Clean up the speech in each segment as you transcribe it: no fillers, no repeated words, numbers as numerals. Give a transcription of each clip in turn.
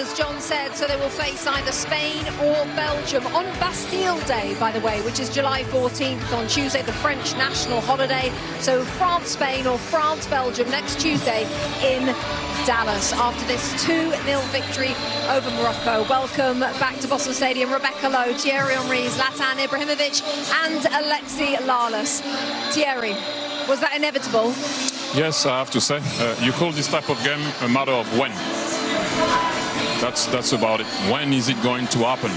as John said, so they will face either Spain or Belgium on Bastille Day, by the way, which is July 14th on Tuesday, the French national holiday. So France-Spain or France-Belgium next Tuesday in Dallas after this 2-0 victory over Morocco. Welcome back to Boston Stadium. Rebecca Lowe, Thierry Henry, Zlatan Ibrahimovic and Alexis Lalas. Thierry, was that inevitable? Yes, I have to say. You call this type of game a matter of when. That's about it. When is it going to happen?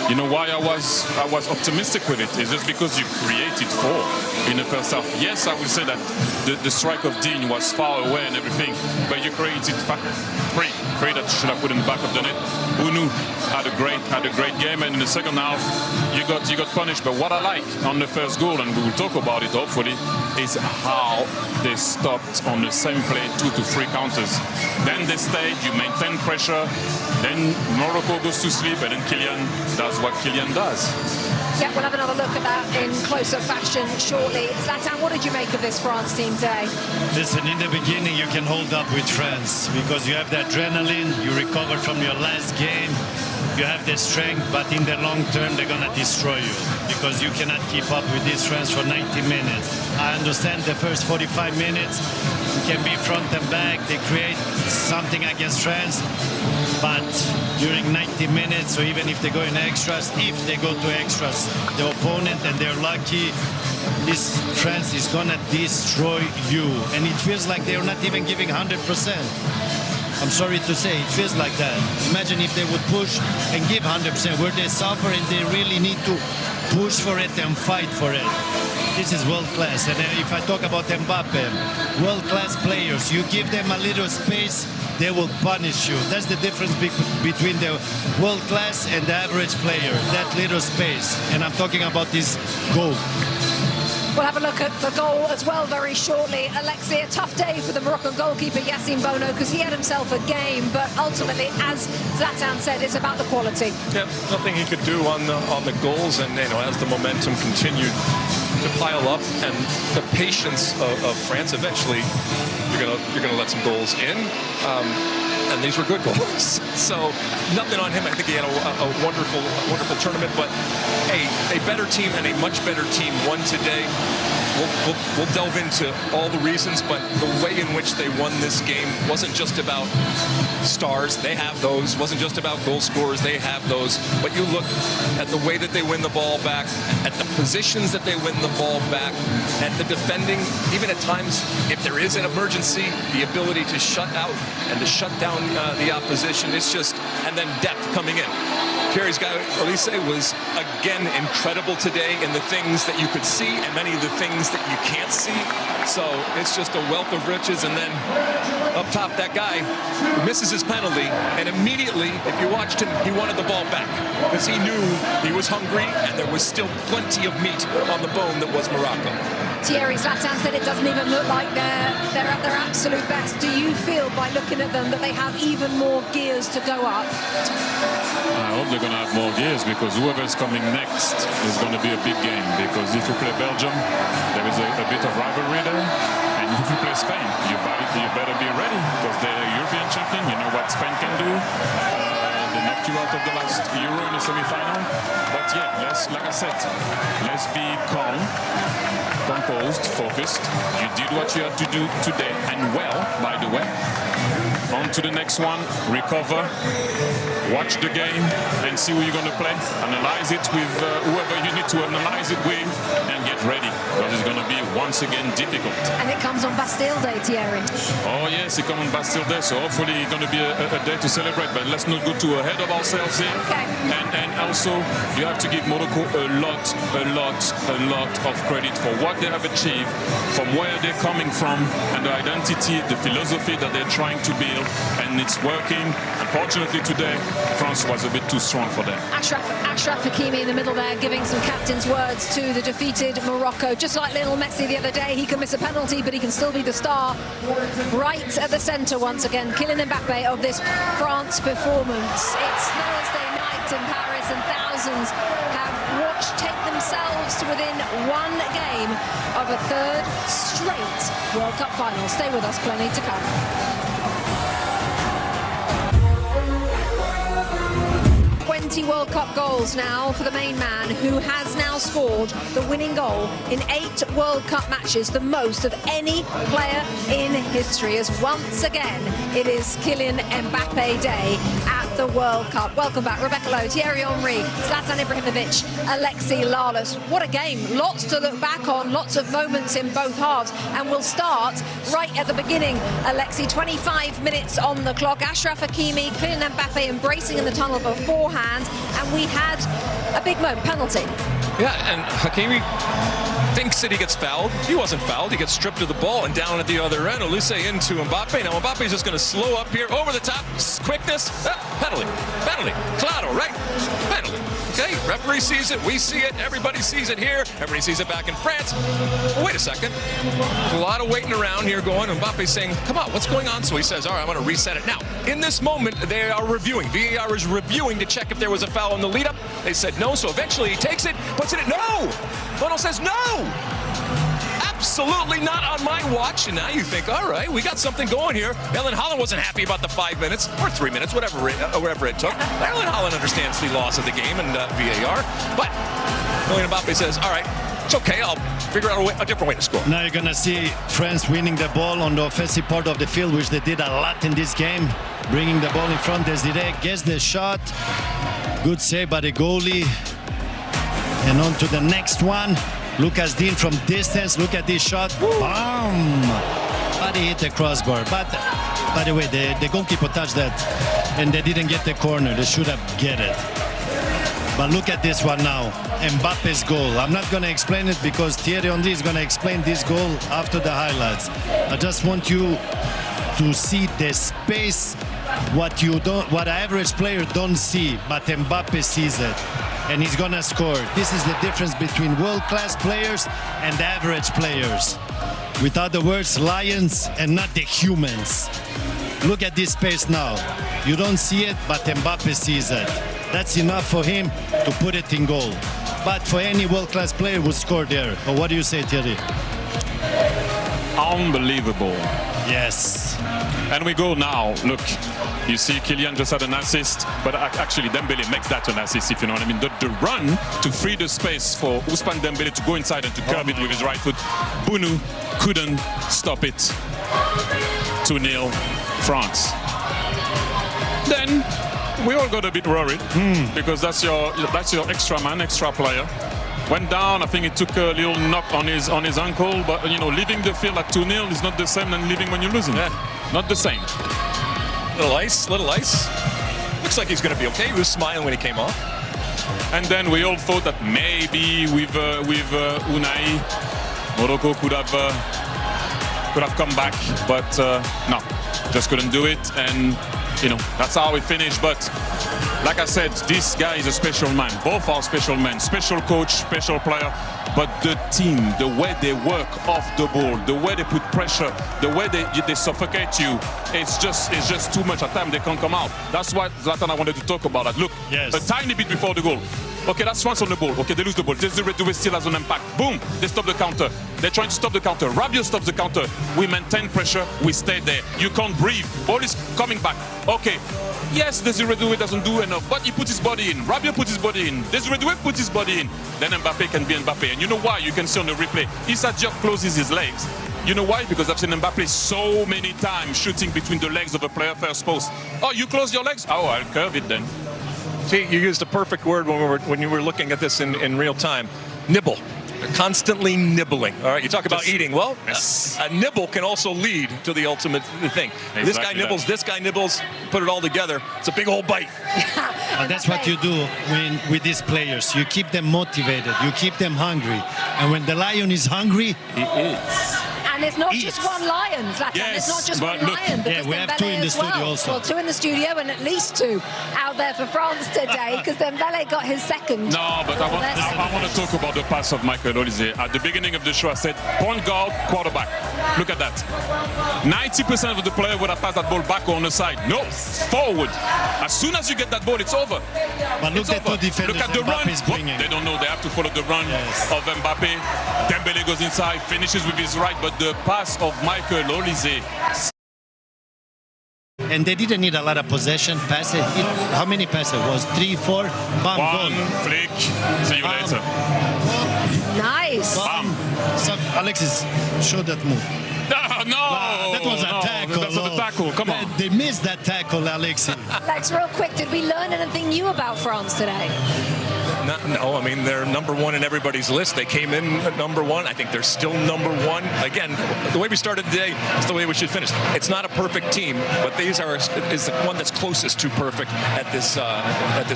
You know why I was optimistic with it? It's just because you created 4 in the first half. Yes, I will say that the strike of Dean was far away and everything, but you created 3 that should have put in the back of the net. Unu had a great game, and in the second half you got punished. But what I like on the first goal, and we will talk about it hopefully, is how they stopped on the same play 2 to 3 counters. Then they stayed, you maintain pressure, then Morocco goes to sleep, and then Kylian does what Kylian does. Yeah, we'll have another look at that in closer fashion shortly. Zlatan, what did you make of this France team today? Listen, in the beginning you can hold up with France because you have the adrenaline, you recover from your last game, you have the strength, but in the long term they're gonna destroy you because you cannot keep up with this France for 90 minutes. I understand the first 45 minutes you can be front and back, they create something against France, but during 90 minutes, or even if they go in extras, the opponent, and they're lucky, this France is gonna destroy you, and it feels like they're not even giving 100%. I'm sorry to say, it feels like that. Imagine if they would push and give 100%, where they suffer and they really need to push for it and fight for it. This is world class. And if I talk about Mbappe, world class players, you give them a little space, they will punish you. That's the difference between the world class and the average player, that little space. And I'm talking about this goal. We'll have a look at the goal as well very shortly. Alexis, a tough day for the Moroccan goalkeeper Yassine Bono because he had himself a game, but ultimately, as Zlatan said, it's about the quality. Yeah, nothing he could do on the goals, and as the momentum continued to pile up, and the patience of France, eventually you're gonna let some goals in. And these were good goals. So nothing on him. I think he had a wonderful tournament. But a better team and a much better team won today. We'll delve into all the reasons, but the way in which they won this game wasn't just about stars. They have those. Wasn't just about goal scorers. They have those. But you look at the way that they win the ball back, at the positions that they win the ball back, at the defending, even at times, if there is an emergency, the ability to shut out and to shut down the opposition. It's just, and then depth coming in. Thierry's guy, Elise, was again incredible today in the things that you could see and many of the things that you can't see. So it's just a wealth of riches. And then up top, that guy misses his penalty, and immediately, if you watched him, he wanted the ball back because he knew he was hungry and there was still plenty of meat on the bone that was Morocco. Thierry, Zlatan said it doesn't even look like they're at their absolute best. Do you feel, by looking at them, that they have even more gears to go up? I hope they're going to have more gears, because whoever's coming next is going to be a big game. Because if you play Belgium, there is a bit of rivalry there. And if you play Spain, you better be ready, because they're a European champion. You know what Spain can do. They knocked you out of the last Euro in the semi-final. But yeah, like I said, let's be calm, composed, focused. You did what you had to do today, and well, by the way. On to the next one, recover, watch the game, and see who you're going to play. Analyze it with whoever you need to analyze it with, and get ready, because it's going to be once again difficult. And it comes on Bastille Day, Thierry. Oh yes, it comes on Bastille Day, so hopefully it's going to be a day to celebrate. But let's not go too ahead of ourselves here. Okay. And also, you have to give Morocco a lot of credit for what they have achieved, from where they're coming from, and the identity, the philosophy that they're trying to build, and it's working. Unfortunately today, France was a bit too strong for them. Achraf Hakimi in the middle there, giving some captain's words to the defeated Morocco. Just like Lionel Messi the other day, he can miss a penalty, but he can still be the star. Right at the centre once again, Kylian Mbappe of this France performance. It's Thursday night in Paris, and thousands have watched take themselves to within one game of a third straight World Cup final. Stay with us, plenty to come. 20 World Cup goals now for the main man, who has now scored the winning goal in 8 World Cup matches, the most of any player in history, as once again it is Kylian Mbappe Day at the World Cup. Welcome back, Rebecca Lowe, Thierry Henry, Zlatan Ibrahimovic, Alexis Lalas. What a game, lots to look back on, lots of moments in both halves, and we'll start right at the beginning. Alexis, 25 minutes on the clock, Achraf Hakimi, Kylian Mbappe embracing in the tunnel beforehand, and we had a big moment, penalty. Yeah, and Hakimi thinks that he gets fouled. He wasn't fouled. He gets stripped of the ball and down at the other end. Olise into Mbappe. Now Mbappe's just going to slow up here, over the top, quickness. Penalty. Claro, right? Penalty. Okay, referee sees it. We see it. Everybody sees it here. Everybody sees it back in France. Well, wait a second. There's a lot of waiting around here going. Mbappe's saying, come on, what's going on? So he says, all right, I'm going to reset it. Now, in this moment, they are reviewing. VAR is reviewing to check if there was a foul in the lead-up. They said no, so eventually he takes it, puts it in. No! Bono says no! Absolutely not on my watch. And now you think, all right, we got something going here. Erling Haaland wasn't happy about the 5 minutes or 3 minutes, whatever it took. Erling Haaland understands the loss of the game and VAR. But Kylian Mbappe says, all right, it's okay. I'll figure out a different way to score. Now you're going to see France winning the ball on the offensive part of the field, which they did a lot in this game. Bringing the ball in front. Desiree gets the shot. Good save by the goalie. And on to the next one. Lucas Dean from distance. Look at this shot. Bam! But he hit the crossbar. But by the way, the goalkeeper touched that and they didn't get the corner. They should have get it. But look at this one now. Mbappe's goal. I'm not going to explain it because Thierry Henry is going to explain this goal after the highlights. I just want you to see the space, what an average player don't see, but Mbappe sees it. And he's gonna score. This is the difference between world-class players and average players. With other words, lions and not the humans. Look at this space now. You don't see it, but Mbappe sees it. That's enough for him to put it in goal. But for any world-class player would score there. But what do you say, Thierry? Unbelievable. Yes. And we go now. Look, you see Kylian just had an assist, but actually Dembele makes that an assist, if you know what I mean. The run to free the space for Ousmane Dembele to go inside and to curve it with his right foot. Bounou couldn't stop it. 2-0 France. Then we all got a bit worried because that's your extra man, extra player. Went down. I think it took a little knock on his ankle, but you know, leaving the field at 2-0 is not the same than leaving when you're losing. Yeah. Not the same. Little ice. Looks like he's going to be okay. He was smiling when he came off. And then we all thought that maybe with Unai, Morocco could have come back, but no, just couldn't do it. And you know, that's how we finished. But like I said, this guy is a special man. Both are special men, special coach, special player. But the team, the way they work off the ball, the way they put pressure, the way they suffocate you, it's just too much. At times they can't come out. That's what Zlatan I wanted to talk about. That. Look, yes. A tiny bit before the goal. Okay, that's France on the ball. Okay, they lose the ball. Desiree Doué still has an impact. Boom, they stop the counter. They're trying to stop the counter. Rabiot stops the counter. We maintain pressure. We stay there. You can't breathe. Ball is coming back. Okay. Yes, Desiree Doué doesn't do enough, but he puts his body in. Rabiot puts his body in. Desiree Doué puts his body in. Then Mbappe can be Mbappe. And you know why? You can see on the replay. Issa Diop closes his legs. You know why? Because I've seen Mbappe so many times shooting between the legs of a player first post. Oh, you close your legs? Oh, I'll curve it then. See, you used a perfect word when you were looking at this in real time. Nibble. They're constantly nibbling. All right, you talk about eating. Well, yes. A nibble can also lead to the ultimate thing. Exactly. This guy nibbles, this guy nibbles, put it all together. It's a big old bite. And that's what you do with these players. You keep them motivated. You keep them hungry. And when the lion is hungry, he eats. And it's not just one lion, Zlatan. Yes, it's not just one look, lion. Yeah, we have two in the studio also. Well, 2 in the studio and at least 2 out there for France today, because Dembele got his second. No, but I want to talk about the pass of Michael Olise. At the beginning of the show, I said, point guard, quarterback. Look at that. 90% of the player would have passed that ball back on the side. No, forward. As soon as you get that ball, it's over. But look at the defenders. Look at the run. They don't know. They have to follow the run of Mbappe. Dembele goes inside, finishes with his right, but the pass of Michael Olise. and they didn't need a lot of possession passes. How many passes? Was 3, 4? Bam, One goal. flick. See you later. Nice. Bam. So Alexis, show that move. No, That was a tackle. That's not a tackle. Come on. They missed that tackle, Alexis. Lex, real quick, did we learn anything new about France today? No, I mean, they're number one in everybody's list. They came in at number one. I think they're still number one. Again, the way we started today is the way we should finish. It's not a perfect team, but these is the one that's closest to perfect at this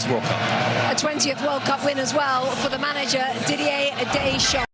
World Cup. A 20th World Cup win as well for the manager, Didier Deschamps.